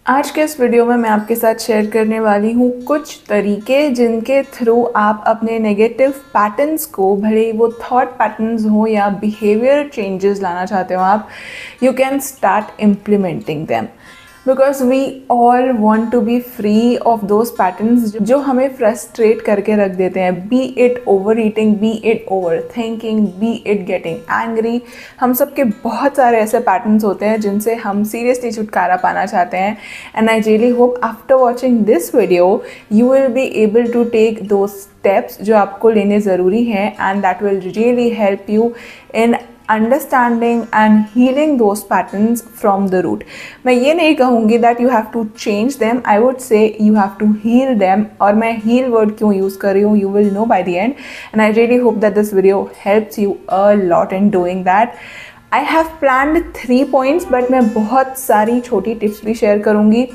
आज के इस वीडियो में मैं आपके साथ शेयर करने वाली हूँ कुछ तरीके जिनके थ्रू आप अपने नेगेटिव पैटर्न्स को, भले ही वो थॉट पैटर्न्स हो या बिहेवियर चेंजेस लाना चाहते हो आप, you can start implementing them because we all want to be free of those patterns जो हमें फ्रस्ट्रेट करके रख देते हैं। Be it over eating, be it over thinking, be it getting angry. हम सब के बहुत सारे ऐसे पैटर्न्स होते हैं जिनसे हम सीरियसली छुटकारा पाना चाहते हैं। And I really hope after watching this video you will be able to take दो स्टेप्स जो आपको लेने ज़रूरी हैं, and that will really help you in understanding and healing those patterns from the root. मैं ये नहीं कहूँगी that you have to change them, I would say you have to heal them. और मैं हील वर्ड क्यों use कर रही हूँ you will no by the end, and I really hope that this video helps you a lot in doing that. I have planned 3 points, but मैं बहुत सारी छोटी टिप्स भी शेयर करूँगी।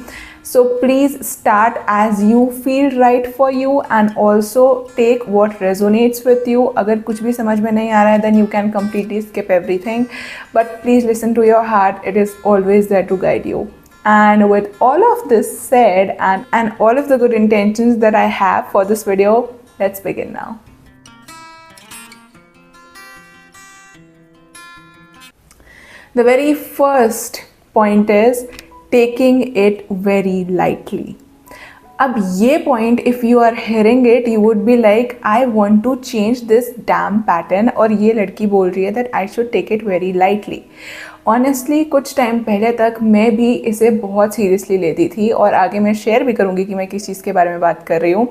So please start as you feel right for you and also take what resonates with you. अगर कुछ भी समझ में नहीं आ रहा है then you can completely skip everything. But please listen to your heart. It is always there to guide you. And with all of this said and all of the good intentions that I have for this video, let's begin now. The very first point is taking it very lightly. अब ये point, if you are hearing it, you would be like, I want to change this damn pattern, और ये लड़की बोल रही है that I should take it very lightly. Honestly, कुछ time पहले तक मैं भी इसे बहुत सीरियसली लेती थी, और आगे मैं शेयर भी करूँगी कि मैं किस चीज़ के बारे में बात कर रही हूँ।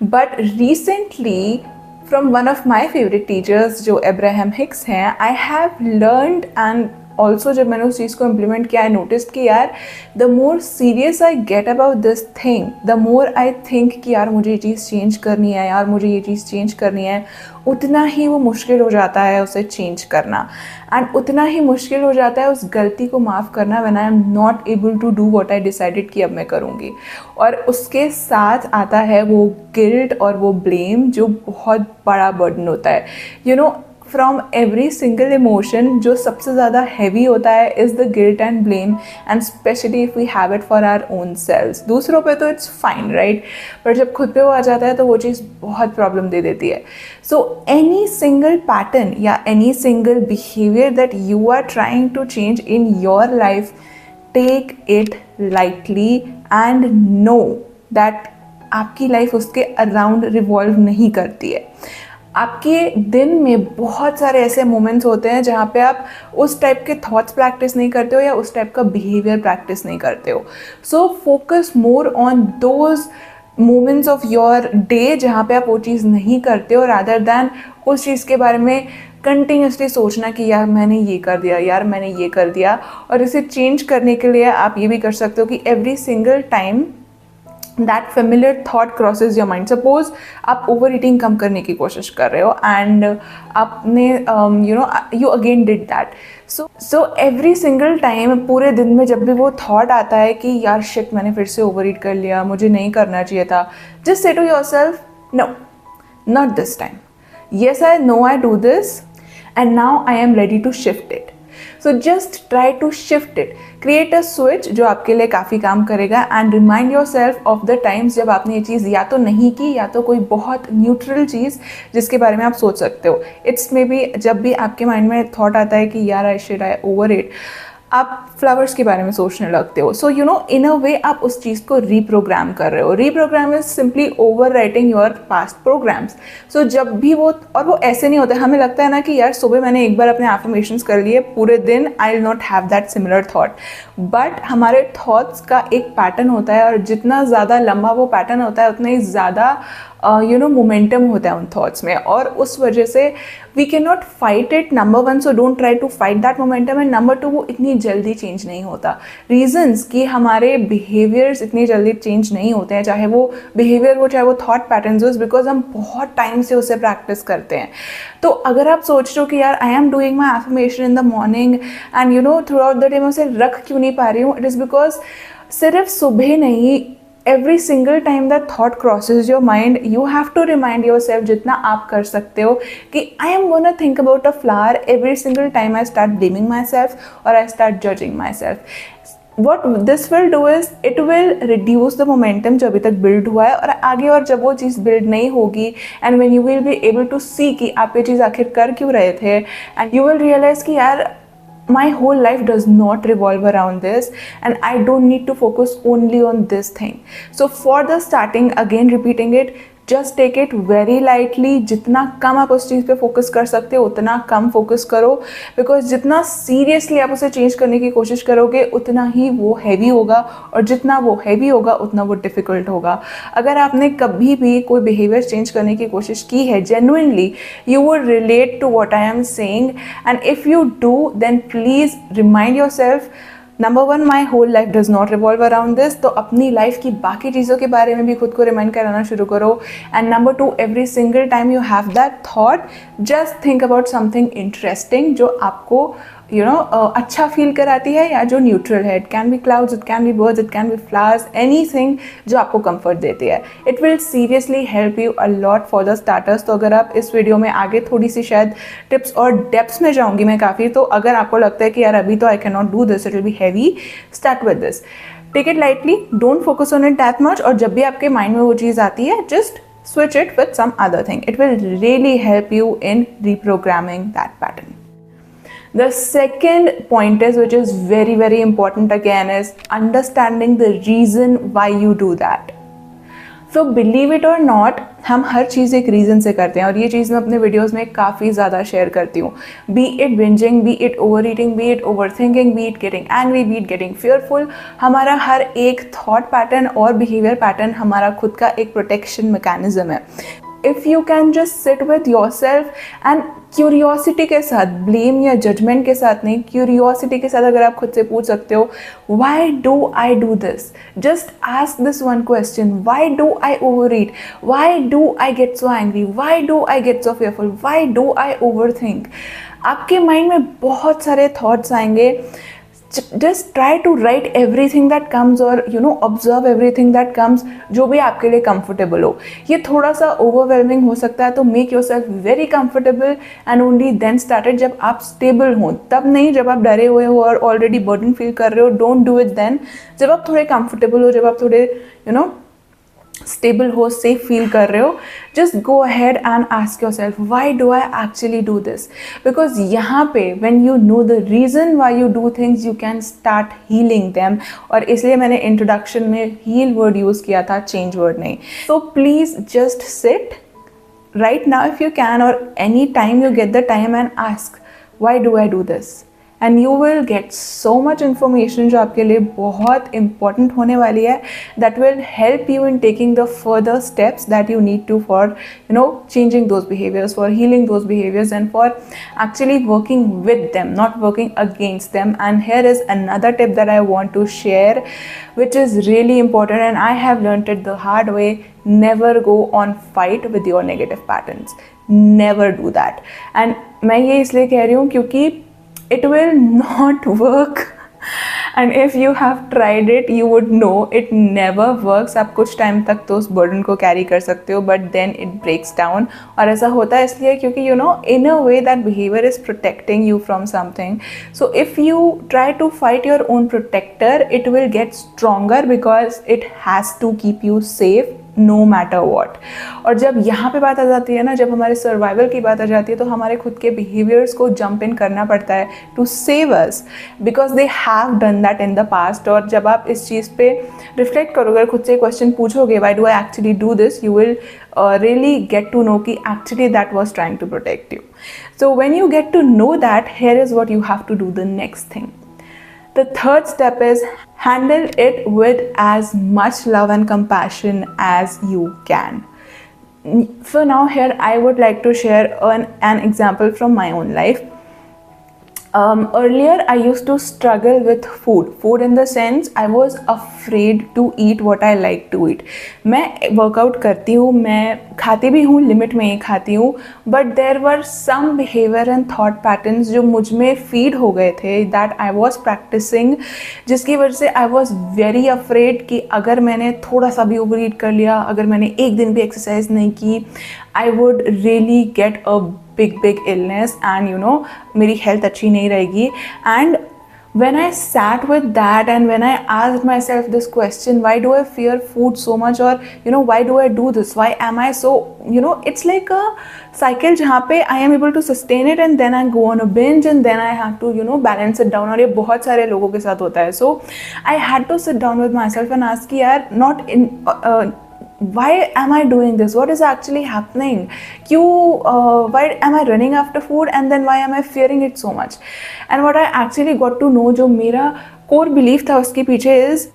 But recently from one of my favorite teachers जो अब्राहम हिक्स हैं, I have learned and also जब मैंने उस चीज़ को इम्प्लीमेंट किया, आई नोटिस कि यार the more serious I get about this thing, the more I think कि यार मुझे ये चीज़ चेंज करनी है, यार मुझे ये चीज़ चेंज करनी है, उतना ही वो मुश्किल हो जाता है उसे चेंज करना, एंड उतना ही मुश्किल हो जाता है उस गलती को माफ़ करना when I am not able to do what I decided कि अब मैं करूँगी। और उसके साथ आता है वो गिल्ट और वो ब्लेम जो बहुत बड़ा बर्डन होता है। You know, from every single emotion जो सबसे ज़्यादा हैवी होता है is the guilt and blame, and especially if we have it for our own selves. दूसरों पे तो इट्स फाइन राइट, पर जब खुद पे वो आ जाता है तो वो चीज़ बहुत प्रॉब्लम दे देती है। सो एनी सिंगल पैटर्न या any single behaviour that you are trying to change in your life, take it lightly and know that आपकी लाइफ उसके अराउंड रिवॉल्व नहीं करती है। आपके दिन में बहुत सारे ऐसे मोमेंट्स होते हैं जहाँ पे आप उस टाइप के थॉट्स प्रैक्टिस नहीं करते हो या उस टाइप का बिहेवियर प्रैक्टिस नहीं करते हो। So focus more on those moments of your day जहाँ पे आप वो चीज़ नहीं करते हो, रादर दैन उस चीज़ के बारे में कंटिन्यूसली सोचना कि यार मैंने ये कर दिया, यार मैंने ये कर दिया। और इसे चेंज करने के लिए आप ये भी कर सकते हो कि every single time that familiar thought crosses your mind, suppose आप ओवर ईटिंग कम करने की कोशिश कर रहे हो एंड आपने you again did that, so every single time पूरे दिन में जब भी वो थॉट आता है कि यार शिट मैंने फिर से ओवर ईट कर लिया, मुझे नहीं करना चाहिए था, just say to yourself no, not this time, yes I know I do this and now I am ready to shift it. So just try to shift it. Create a switch जो आपके लिए काफ़ी काम करेगा, and remind yourself of the times जब आपने ये चीज़ या तो नहीं की या तो कोई बहुत न्यूट्रल चीज़ जिसके बारे में आप सोच सकते हो। इट्स मे बी जब भी आपके माइंड में थॉट आता है कि यार आई ओवर इट, आप फ्लावर्स के बारे में सोचने लगते हो। सो यू नो, इन अ वे आप उस चीज़ को रीप्रोग्राम कर रहे हो। Reprogram is simply overwriting your past programs. So जब भी वो, और वो ऐसे नहीं होता, हमें लगता है ना कि यार सुबह मैंने एक बार अपने एफर्मेशंस कर लिए, पूरे दिन I will not have that similar thought, but हमारे थॉट्स का एक पैटर्न होता है, और जितना ज़्यादा लंबा वो पैटर्न होता है उतना ही ज़्यादा मोमेंटम होता है उन थॉट्स में, और उस वजह से we can not fight it, number 1, so don't try to fight that momentum, and number 2 वो इतनी जल्दी चेंज नहीं होता। रीजंस कि हमारे बिहेवियर्स इतनी जल्दी चेंज नहीं होते हैं, चाहे वो बिहेवियर हो चाहे वो थॉट पैटर्न्स हो, बिकॉज हम बहुत टाइम से उसे प्रैक्टिस करते हैं। तो अगर आप सोच रहे हो कि यार I am doing my affirmation in the morning and you know through out the day मैं उसे रख क्यों नहीं पा रही हूँ, इट इज़ बिकॉज सिर्फ सुबह नहीं, every single time that thought crosses your mind, you have to remind yourself जितना आप कर सकते हो कि I am gonna think about a flower every single time I start blaming myself or I start judging myself. what this will do is it will reduce the momentum जो अभी तक build हुआ है, और आगे और जब वो चीज़ build नहीं होगी and when you will be able to see कि आप ये चीज़ आखिर कर क्यों रहे थे, and you will realize कि यार my whole life does not revolve around this and I don't need to focus only on this thing. So for the starting, again repeating it, just take it very lightly. जितना कम आप उस चीज़ पे focus कर सकते हो उतना कम focus करो, बिकॉज जितना सीरियसली आप उसे चेंज करने की कोशिश करोगे उतना ही वो हैवी होगा, और जितना वो हैवी होगा उतना वो डिफ़िकल्ट होगा. अगर आपने कभी भी कोई बिहेवियर चेंज करने की कोशिश की है genuinely, you would relate to what I am saying, and if you do then please remind yourself, number one, my whole life does not revolve around this. तो अपनी लाइफ की बाकी चीज़ों के बारे में भी खुद को रिमाइंड कराना शुरू करो. And number two, every single time you have that thought, just think about something interesting जो आपको अच्छा फील कराती है या जो न्यूट्रल है. It can be clouds, it can be birds, it can be flowers, anything जो आपको कंफर्ट देती है. It will seriously help you a lot for the starters. तो अगर आप इस वीडियो में आगे थोड़ी सी शायद टिप्स और डेप्थ्स में जाऊंगी मैं काफ़ी, तो अगर आपको लगता है कि यार अभी तो I can not do this, it will be heavy, start with this. Take it lightly, don't focus on it that much, और जब भी आपके माइंड में वो चीज़ आती है just switch it with some other thing. It will really help you in reprogramming that pattern. The second point is, which is very, very important again, is understanding the reason why you do that. So believe it or not, हम हर चीज़ एक reason से करते हैं, और ये चीज़ मैं अपने videos में काफ़ी ज़्यादा शेयर करती हूँ. B it bingeing, B it over eating, be it over thinking, be it getting angry, B it getting fearful. हमारा हर एक थॉट पैटर्न और बिहेवियर पैटर्न हमारा खुद का एक प्रोटेक्शन मैकेनिज्म है. If you can just sit with your self and curiosity के साथ, ब्लेम या जजमेंट के साथ नहीं, क्यूरियोसिटी के साथ अगर आप खुद से पूछ सकते हो, why do I do this, just ask this one question, why do I over eat, why do I get so angry, why do I get so fearful, why do I over think. आपके mind में बहुत सारे thoughts आएंगे. just try to write everything that comes, or observe everything that comes जो भी आपके लिए comfortable हो. ये थोड़ा सा overwhelming हो सकता है, तो make yourself very comfortable and only then start it. जब आप stable हो तब नहीं, जब आप डरे हुए हो और already burden feel कर रहे हो, don't do it then. जब आप थोड़े comfortable हो, जब आप थोड़े स्टेबल हो, सेफ फील कर रहे हो, just go ahead and ask your self, why do I actually do this. Because यहाँ पे when you know the reason why you do things, you can start healing them. और इसलिए मैंने introduction में heal word use किया था, change word नहीं. So please just sit right now if you can, or any time you get the time, and ask, why do I do this? And you will get so much information जो आपके लिए बहुत important होने वाली है, that will help you in taking the further steps that you need to for changing those behaviors, for healing those behaviors, and for actually working with them, not working against them. And here is another tip that I want to share, which is really important, and I have learned it the hard way. Never go on fight with your negative patterns. Never do that. And मैं ये इसलिए कह रही हूँ क्योंकि it will not work. And if you have tried it, you would know it never works. आप कुछ time तक तो उस बर्डन को कैरी कर सकते हो, but then it breaks down. और ऐसा होता है इसलिए क्योंकि in a way that behavior is protecting you from something. So if you try to fight your own protector, it will get stronger because it has to keep you safe no matter what. और जब यहाँ पे बात आ जाती है ना, जब हमारे सर्वाइवल की बात आ जाती है, तो हमारे खुद के बिहेवियर्स को जंप इन करना पड़ता है to save us, because they have done that in the past. और जब आप इस चीज़ पे रिफ्लेक्ट करोगे, खुद से क्वेश्चन पूछोगे, why do I actually do this, you will really get to know कि actually that was trying to protect you. So when you get to know that, here is what you have to do, the next thing. The third step is handle it with as much love and compassion as you can. So now here I would like to share an example from my own life. Earlier I used to struggle with food in the sense I was afraid to eat what I like to eat. मैं workout करती हूँ, मैं खाती भी हूँ, limit में ही खाती हूँ, but there were some behaviour and thought patterns जो मुझ में फीड हो गए थे, दैट आई वॉज प्रैक्टिसिंग, जिसकी वजह से आई वॉज वेरी अफ्रेड कि अगर मैंने थोड़ा सा भी ओवर ईट कर लिया, अगर मैंने एक दिन भी एक्सरसाइज नहीं की, I would really get a big illness and मेरी हेल्थ अच्छी नहीं रहेगी. And When I sat with that and when I asked myself this question, why do I fear food so much, or why do I do this, why am I so, it's like a cycle jahan pe I am able to sustain it and then I go on a binge and then I have to balance it down, और ये बहुत सारे लोगों के साथ होता है. So I had to sit down with myself and ask कि यार, not in why am I doing this, what is actually happening, why am I running after food, and then why am I fearing it so much. And what I actually got to know, जो मेरा core belief था उसके पीछे, is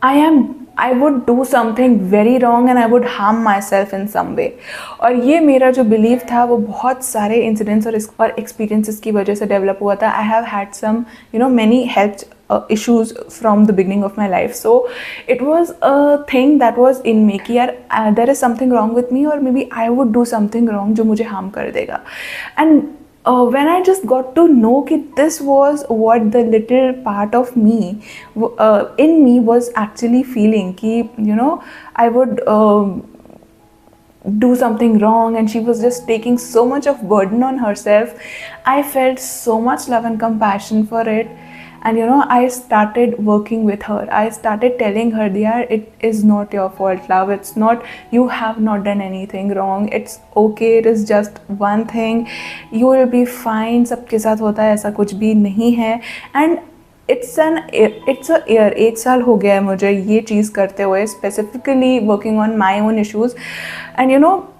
I would do something very wrong and I would harm myself in some way. और ये मेरा जो belief था वो बहुत सारे incidents और experiences की वजह से develop हुआ था. I have had some many health issues from the beginning of my life. So it was a thing that was in me कि यार there is something wrong with me, or maybe I would do something wrong जो मुझे harm कर देगा. And when I just got to know that this was what the little part of me in me was actually feeling, कि I would do something wrong, and she was just taking so much of burden on herself. I felt so much love and compassion for it. And I started working with her. I started telling her, dear, it is not your fault, love. It's not, you have not done anything wrong. It's okay. It is just one thing. You will be fine. सबके साथ होता है, ऐसा कुछ भी नहीं है. And it's a year, 1 साल हो गया है मुझे ये चीज़ करते हुए, specifically working on my own issues. And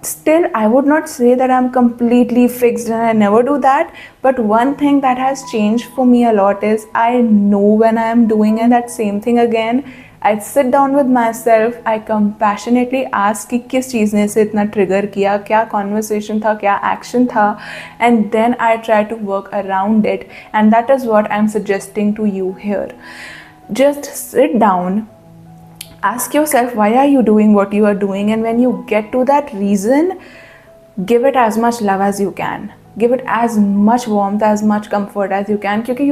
still I would not say that I'm completely fixed and I never do that. But one thing that has changed for me a lot is I know when I am doing that same thing again. I sit down with myself, I compassionately ask कि किस चीज़ ने इसे इतना trigger किया, क्या conversation था, क्या action था, and then I try to work around it. And that is what I'm suggesting to you here. Just sit down, ask yourself why are you doing what you are doing, and when you get to that reason, give it as much love as you can. Give it as much warmth, as much comfort as you can. क्योंकि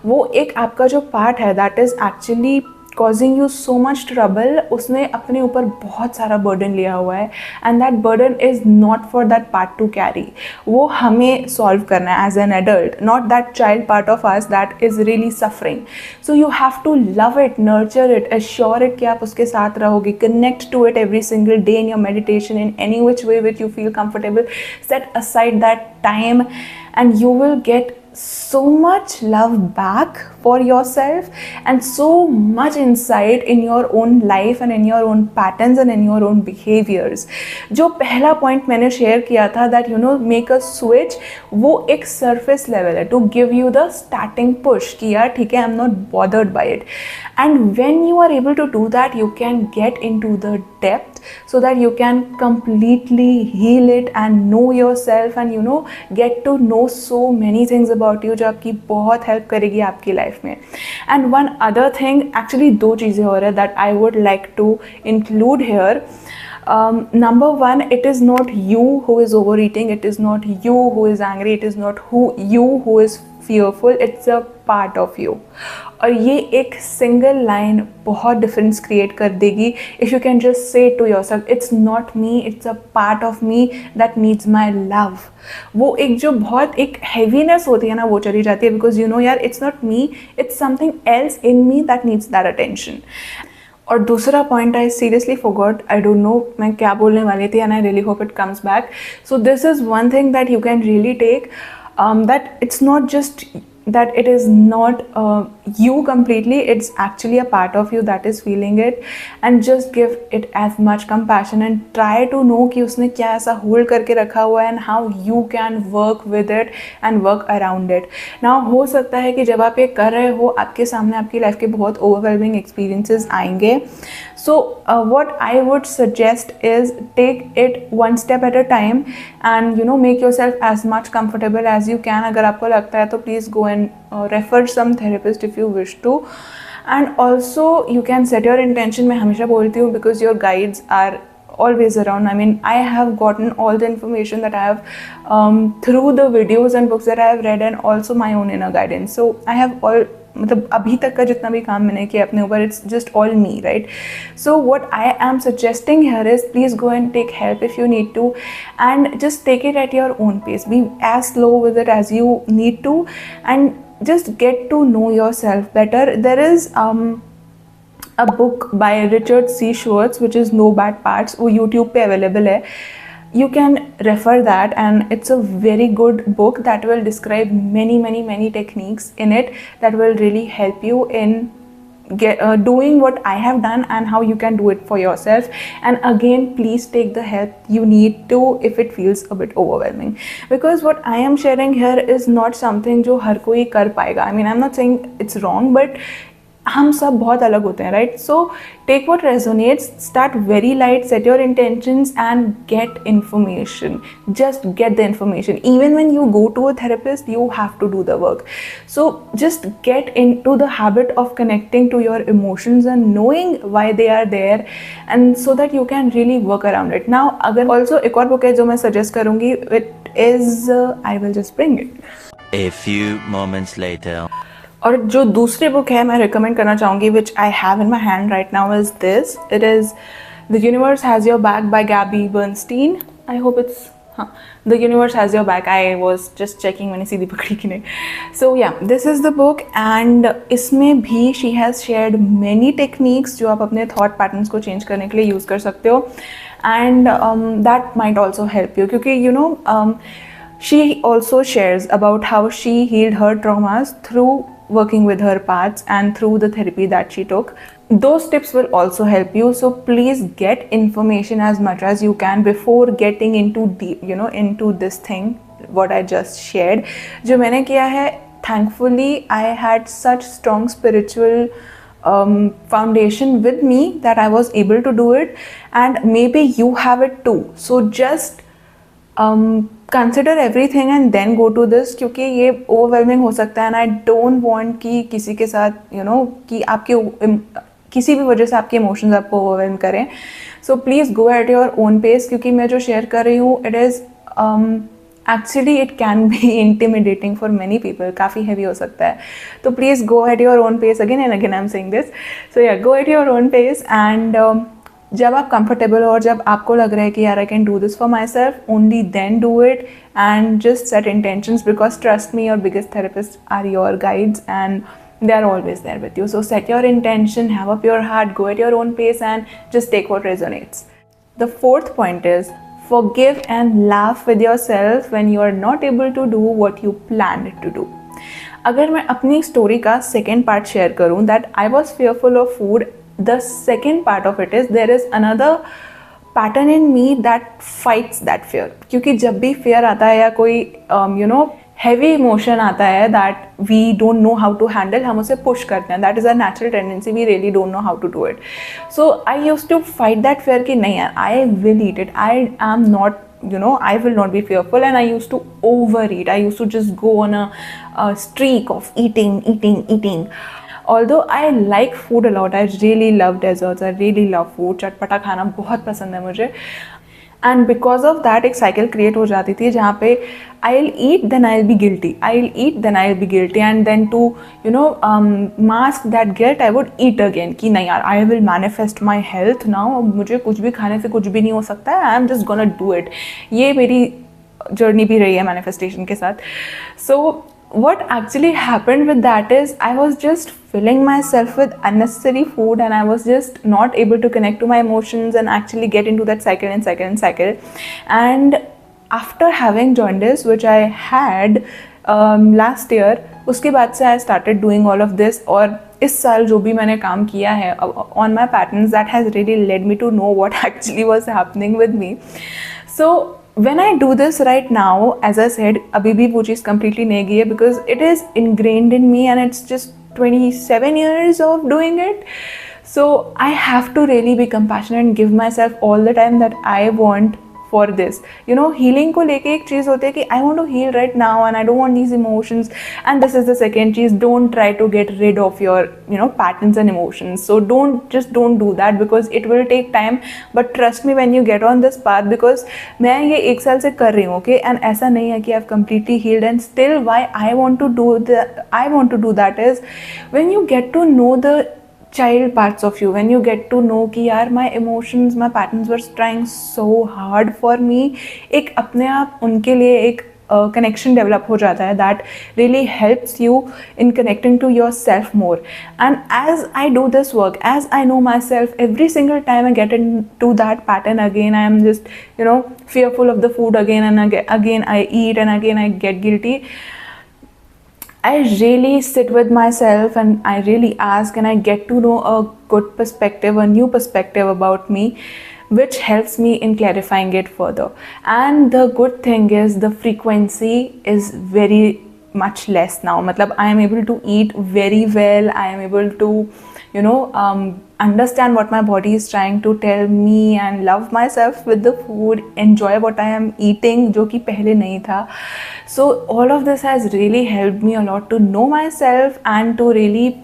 वो एक आपका जो part है that is actually causing you so much trouble, उसने अपने ऊपर बहुत सारा burden लिया हुआ है, and that burden is not for that part to carry. वो हमें solve करना है as an adult, not that child part of us that is really suffering. So you have to love it, nurture it, assure it कि आप उसके साथ रहोगे, connect to it every single day in your meditation, in any which way which you feel comfortable. Set aside that time and you will get so much love back for yourself and so much insight in your own life and in your own patterns and in your own behaviors. जो पहला point मैंने share किया था that make a switch, वो एक surface level है to give you the starting push कि यार ठीक है, I'm not bothered by it. And when you are able to do that, you can get into the depth so that you can completely heal it and know yourself and get to know so many things about you जो आपकी बहुत help करेगी आपकी life में. And one other thing, actually 2 चीज़ें और है that I would like to include here. Number 1, it is not you who is overeating, it is not you who is angry, it is not you who is fearful, it's a part of you. और ये एक single line बहुत difference create कर देगी if you can just say to yourself, it's not me, it's a part of me that needs my love. वो एक जो बहुत एक हैवीनेस होती है ना, वो चली जाती है बिकॉज यार it's not me, it's something else in me that needs that attention. और दूसरा point I seriously forgot, I don't know मैं क्या बोलने वाली थी, and I really hope it comes back. So this is one thing that you can really take, that it's not just that it is not you completely, it's actually a part of you that is feeling it, and just give it as much compassion and try to know कि उसने क्या ऐसा hold करके रखा हुआ है and how you can work with it and work around it. Now हो सकता है कि जब आप ये कर रहे हो आपके सामने आपकी लाइफ के बहुत overwhelming experiences आएंगे. So what I would suggest is take it one step at a time and make yourself as much comfortable as you can. अगर आपको लगता है तो please go and refer some therapist if you wish to. And also you can set your intention. मैं हमेशा बोलती हूँ because your guides are always around. I mean, I have gotten all the information that I have through the videos and books that I have read and also my own inner guidance. So I have all, मतलब अभी तक का जितना भी काम मैंने किया अपने ऊपर, it's just all me, right? So what I am suggesting here is please go and take help if you need to and just take it at your own pace. Be as slow with it as you need to and just get to know yourself better. There is a book by Richard C. Schwartz which is No Bad Parts, वो YouTube पे available है. You can refer that, and it's a very good book that will describe many techniques in it that will really help you in doing what I have done and how you can do it for yourself. And again, please take the help you need to if it feels a bit overwhelming, because what I am sharing here is not something जो हर कोई कर पाएगा. I mean, I'm not saying it's wrong, but हम सब बहुत अलग होते हैं, right? So take what resonates, start very light, set your intentions and get information. Just get the information. Even when you go to a therapist, you have to do the work. So just get into the habit of connecting to your emotions and knowing why they are there, and so that you can really work around it. Now अगर also एक और book है जो मैं suggest करूँगी, it is I will just bring it. A few moments later. और जो दूसरी बुक है मैं रिकमेंड करना चाहूँगी, which I have in my hand right now, is this. It is the universe has your back by Gabby Bernstein. I hope it's, हाँ, the universe has your back. I was just checking, मैंने सीधी पकड़ी कि नहीं. So yeah, this is the book, and इसमें भी she has shared many techniques जो आप अपने थॉट पैटर्न्स को चेंज करने के लिए यूज़ कर सकते हो. And that might also help you, क्योंकि you know she also shares about how she healed her traumas through working with her paths and through the therapy that she took. Those tips will also help you, so please get information as much as you can before getting into deep, into this thing what I just shared. जो मैंने किया है, thankfully I had such strong spiritual foundation with me that I was able to do it, and maybe you have it too. So just consider everything and then go to this, क्योंकि ये overwhelming हो सकता है. and I don't want कि किसी के साथ कि आपके किसी भी वजह से आपके emotions आपको overwhelm करें. so please go at your own pace, क्योंकि मैं जो share कर रही हूँ, it is actually it can be intimidating for many people, काफ़ी heavy हो सकता है. तो please go at your own pace. again and again I'm saying this. so yeah, go at your own pace, and जब आप comfortable हो और जब आपको लग रहा है कि यार I can do this for myself, only then do it, and just set intentions, because trust me, your biggest therapist are your guides and they are always there with you. So set your intention, have up your heart, go at your own pace, and just take what resonates. The fourth point is forgive and laugh with yourself when you are not able to do what you planned to do. अगर मैं अपनी story का second part share करूँ, that I was fearful of food, the second part of it is there is another pattern in me that fights that fear. क्योंकि जब भी fear आता है या कोई heavy emotion आता है that we don't know how to handle, हम उसे push करते हैं. that is a natural tendency, we really don't know how to do it. so I used to fight that fear कि नहीं यार, I will eat it, I am not, I will not be fearful, and I used to overeat. I used to just go on a streak of eating. Although I like food a lot, I really love desserts, I really love food, चटपटा खाना बहुत पसंद है मुझे. And because of that एक cycle create हो जाती थी जहाँ पे I'll eat, then I'll be guilty, I'll eat, then I'll be guilty, and then to mask that guilt I would eat again कि नहीं यार, I will manifest my health now, मुझे कुछ भी खाने से कुछ भी नहीं हो सकता है, I am just gonna do it. ये मेरी जर्नी भी रही है मैनिफेस्टेशन के साथ. So what actually happened with that is I was just filling myself with unnecessary food, and I was just not able to connect to my emotions and actually get into that cycle. And after having jaundice, which I had last year, उसके बाद से I started doing all of this. और इस साल जो भी मैंने काम किया है on my patterns, that has really led me to know what actually was happening with me. So when I do this right now, as I said, अभी भी वो चीज़ completely नहीं गई है, because it is ingrained in me and it's just 27 years of doing it. So I have to really be compassionate and give myself all the time that I want for this. Healing को लेके एक चीज़ होती है कि I want to heal right now and I don't want these emotions. And this is the second cheese, don't try to get rid of your patterns and emotions. So don't do that, because it will take time. But trust me when you get on this path, because मैं ये 1 साल से कर रही हूँ, okay? And ऐसा नहीं है कि I've completely healed, and still why I want to do that is when you get to know the child parts of you, when you get to know कि यार my emotions, my patterns were trying so hard for me, एक अपने आप उनके लिए एक connection develop हो जाता है that really helps you in connecting to yourself more. And as I do this work, as I know myself, every single time I get into that pattern again, I am just fearful of the food again, and again I eat, and again I get guilty. I really sit with myself and I really ask, and I get to know a good perspective, a new perspective about me, which helps me in clarifying it further. And the good thing is the frequency is very much less now. Matlab, I am able to eat very well. I am able to understand what my body is trying to tell me, and love myself with the food, enjoy what I am eating, जो कि पहले नहीं था. So all of this has really helped me a lot to know myself and to really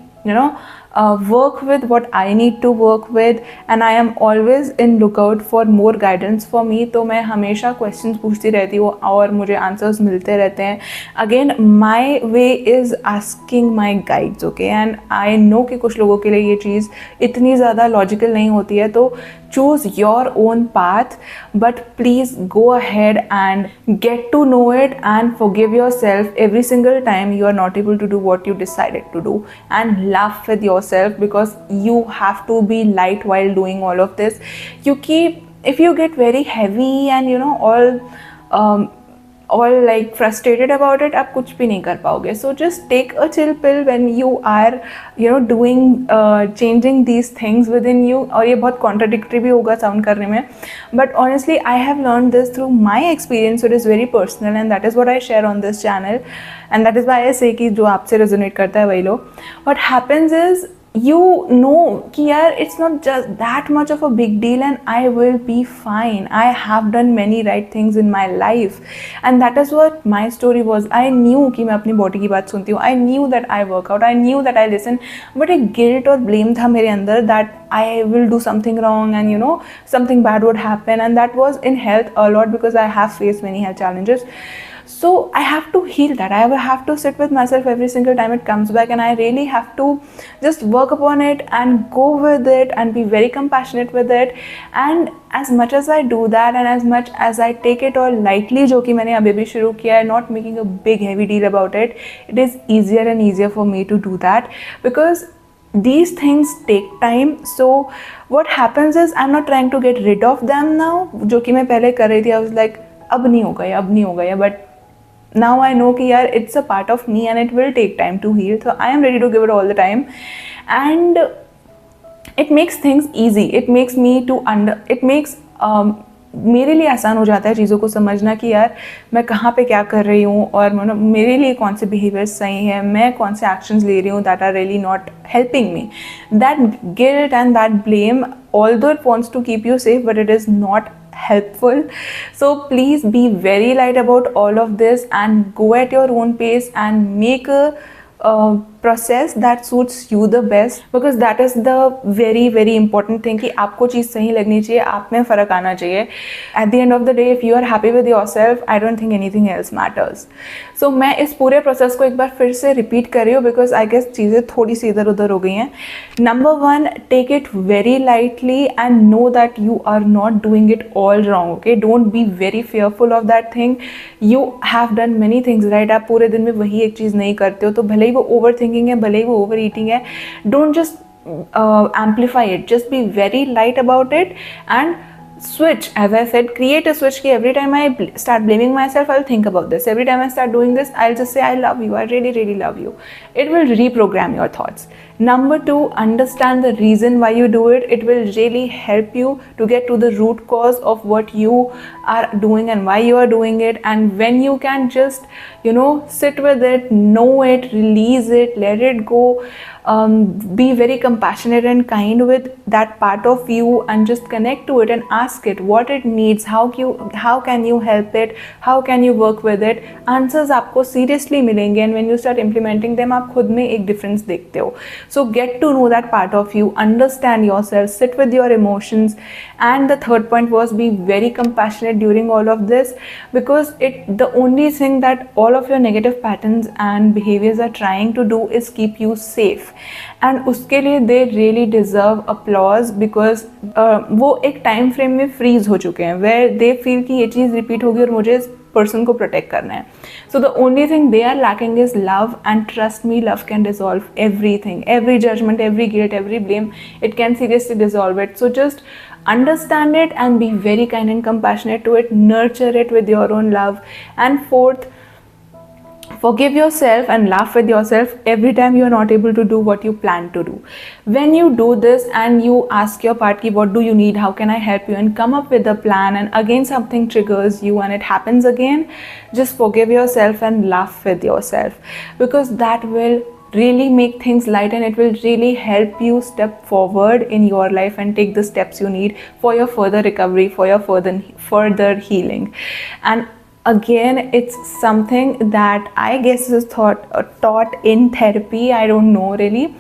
work with what I need to work with. And I am always in lookout for more guidance for me. तो मैं हमेशा questions पूछती रहती हूँ और मुझे answers मिलते रहते हैं. Again, my way is asking my guides, okay? And I know कि कुछ लोगों के लिए ये चीज़ इतनी ज़्यादा logical नहीं होती है, तो choose your own path, but please go ahead and get to know it and forgive yourself every single time you are not able to do what you decided to do, and laugh with yourself, because you have to be light while doing all of this. If you get very heavy and all like frustrated about it, आप कुछ भी नहीं कर पाओगे. So just take a chill pill when you are doing changing these things within you. और ये बहुत contradictory भी होगा sound करने में, but honestly I have learned this through my experience. So it is very personal, and that is what I share on this channel, and that is why I say कि जो आपसे resonate करता है वही लो. What happens is, कि यार it's not just that much of a big deal and I will be fine. I have done many right things in my life, and that is what my story was. I knew कि मैं अपनी body की बात सुनती हूँ. I knew that I work out. I knew that I listen. But एक guilt और blame था मेरे अंदर that I will do something wrong and something bad would happen, and that was in health a lot because I have faced many health challenges. So I have to heal that. I have to sit with myself every single time it comes back, and I really have to just work upon it and go with it and be very compassionate with it. And as much as I do that, and as much as I take it all lightly, जो कि मैंने अभी भी शुरू किया है, not making a big heavy deal about it, it is easier and easier for me to do that, because these things take time. So what happens is, I'm not trying to get rid of them now, जो कि मैं पहले कर रही थी. I was like, अब नहीं होगा ये, but now I know कि यार it's a part of me and it will take time to heal. So I am ready to give it all the time, and it makes things easy. It makes मेरे लिए आसान हो जाता है चीज़ों को समझना कि यार मैं कहाँ पे क्या कर रही हूँ, और मेरे लिए कौन से बिहेवियर्स सही है, मैं कौन से एक्शंस ले रही हूँ that are really not helping me. That guilt and that blame, although it wants to keep you safe, but it is not helpful. So please be very light about all of this and go at your own pace and make a process that suits you the best, because that is the very very important thing कि आपको चीज़ सही लगनी चाहिए, आप में फ़र्क आना चाहिए. At the end of the day, if you are happy with yourself, I don't think anything else matters. So मैं इस पूरे प्रोसेस को एक बार फिर से रिपीट कर रही हूँ, बिकॉज आई गेस चीज़ें थोड़ी सी इधर उधर हो गई हैं. Number 1, take it very lightly and know that you are not doing it all wrong. Okay, don't be very fearful of that thing. You have done many things right. आप पूरे दिन में वही एक चीज़ नहीं करते हो, तो भले ही वो ओवर थिंकिंग है, भले ही वो ओवर ईटिंग है, don't just amplify it. Just be very light about it and switch. As I said, create a switch ki every time I start blaming myself, I'll think about this. Every time I start doing this, I'll just say I love you, I really really love you. It will reprogram your thoughts. Number 2, understand the reason why you do it. It will really help you to get to the root cause of what you are doing and why you are doing it. And when you can just sit with it, know it, release it, let it go, be very compassionate and kind with that part of you, and just connect to it and ask it what it needs, how can you help it, how can you work with it. Answers आपको seriously मिलेंगे, and when you start implementing them, आप खुद में एक difference देखते हो. So get to know that part of you, understand yourself, sit with your emotions. And the third point was, be very compassionate during all of this, because the only thing that all of your negative patterns and behaviors are trying to do is keep you safe. And उसके लिए they really deserve applause, because वो एक time frame में freeze हो चुके हैं, where they feel कि ये चीज़ repeat होगी और मुझे person को protect करना है. So the only thing they are lacking is love, and trust me, love can dissolve everything, every judgment, every guilt, every blame. It can seriously dissolve it. So just understand it and be very kind and compassionate to it. Nurture it with your own love. And fourth, forgive yourself and laugh with yourself every time you are not able to do what you plan to do. When you do this and you ask your partner, what do you need, how can I help you, and come up with a plan, and again something triggers you and it happens again, just forgive yourself and laugh with yourself, because that will really make things light, and it will really help you step forward in your life and take the steps you need for your further recovery, for your further healing. And again, it's something that I guess is taught in therapy. I don't know really,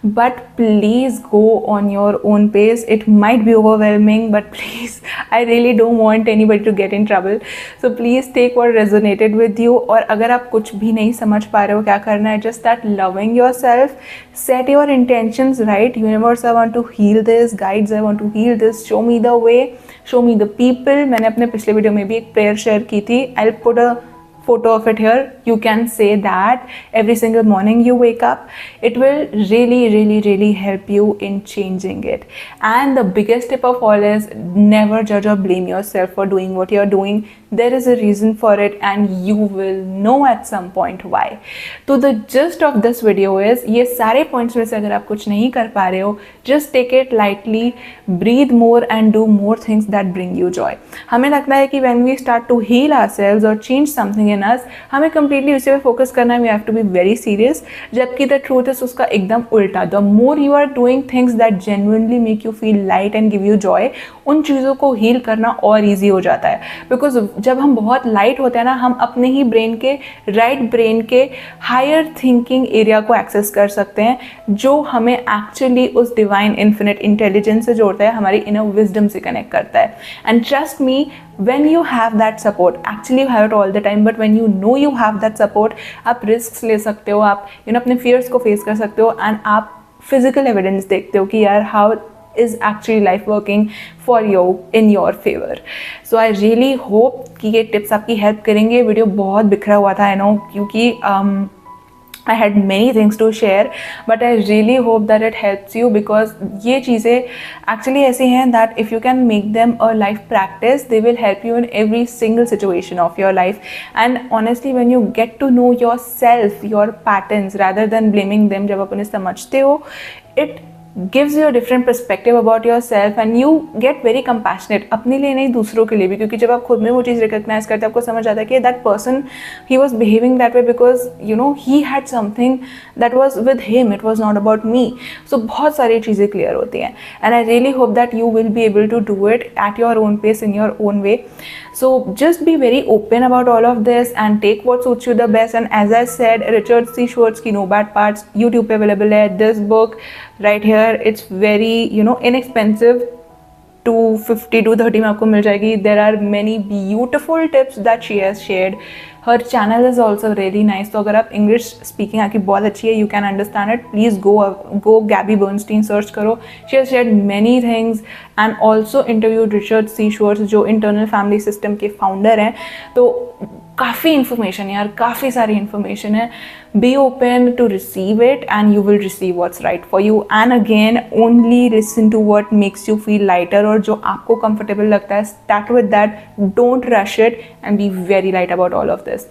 but please go on your own pace. It might be overwhelming, but please, I really don't want anybody to get in trouble. So please take what resonated with you. और अगर आप कुछ भी नहीं समझ पा रहे हो क्या करना है, just start loving yourself. Set your intentions right. Universe, I want to heal this. Guides, I want to heal this. Show me the way. Show me the people. मैंने अपने पिछले वीडियो में भी एक प्रेयर शेयर की थी. I'll put a photo of it here. You can say that every single morning you wake up. It will really help you in changing it. And the biggest tip of all is never judge or blame yourself for doing what you're doing. There is a reason for it, and you will know at some point why. So the gist of this video is, ये सारे points में से अगर आप कुछ नहीं कर पा रहे हो, just take it lightly, breathe more and do more things that bring you joy. हमें लगता है कि when we start to heal ourselves or change something in us, हमें completely उसी पे focus करना है, we have to be very serious. जबकि the truth is उसका एकदम उल्टा. The more you are doing things that genuinely make you feel light and give you joy, उन चीज़ों को heal करना और easy हो जाता है. Because जब हम बहुत लाइट होते हैं ना, हम अपने ही ब्रेन के राइट ब्रेन के हायर थिंकिंग एरिया को एक्सेस कर सकते हैं, जो हमें एक्चुअली उस डिवाइन इन्फिनिट इंटेलिजेंस से जोड़ता है, हमारी इनर विजडम से कनेक्ट करता है. And trust me, when you have that support, actually you have it all the time, but when you know you have that support, आप risks ले सकते हो, आप अपने fears को face कर सकते हो, and आप physical evidence देखते हो कि यार how is actually life working for you in your favor. So I really hope कि ये tips आपकी help करेंगे. वीडियो बहुत बिखरा हुआ था, I know, क्योंकि I had many things to share, but I really hope that it helps you, because ये चीज़ें actually ऐसी हैं that if you can make them a life practice, they will help you in every single situation of your life. And honestly, when you get to know yourself, your patterns, rather than blaming them, जब आप उन्हें समझते हो, it gives you a different perspective about yourself, and you get very compassionate, अपने लिए नहीं दूसरों के लिए भी, क्योंकि जब आप खुद में वो चीज़ रिकग्नाइज करते हैं, आपको समझ आता है कि that person, he was behaving that way because he had something that was with him, it was not about me. So बहुत सारी चीज़ें clear होती हैं, and I really hope that you will be able to do it at your own pace, in your own way. So just be very open about all of this and take what suits you the best. And as I said, Richard C. Schwartz की No Bad Parts YouTube पे available है. This book right here, it's very inexpensive. 250 230 में आपको मिल जाएगी. There are many beautiful tips that she has shared. Her channel is also really nice. तो अगर आप English speaking आपकी बहुत अच्छी है, you can understand it, please go Gabby Bernstein search करो. She has shared many things and also interviewed Richard C. Schwartz, जो Internal Family System के founder हैं. तो काफ़ी information यार, काफ़ी सारी information है. Be open to receive it, and you will receive what's right for you. And again, only listen to what makes you feel lighter, और जो आपको comfortable लगता है, start with that. Don't rush it, and be very light about all of this.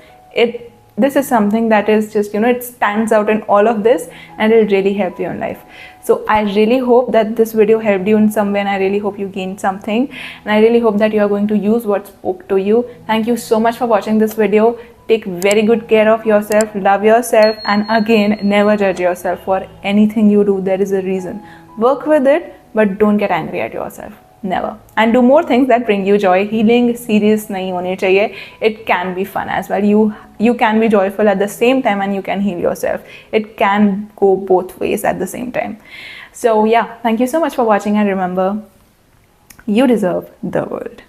This is something that is just, it stands out in all of this, and it will really help you in life. So I really hope that this video helped you in some way, and I really hope you gained something, and I really hope that you are going to use what spoke to you. Thank you so much for watching this video. Take very good care of yourself, love yourself, and again, never judge yourself for anything you do. There is a reason. Work with it, but don't get angry at yourself. Never. And do more things that bring you joy. Healing serious नहीं होनी चाहिए. It can be fun as well. You can be joyful at the same time, and you can heal yourself. It can go both ways at the same time. So yeah, thank you so much for watching, and remember, you deserve the world.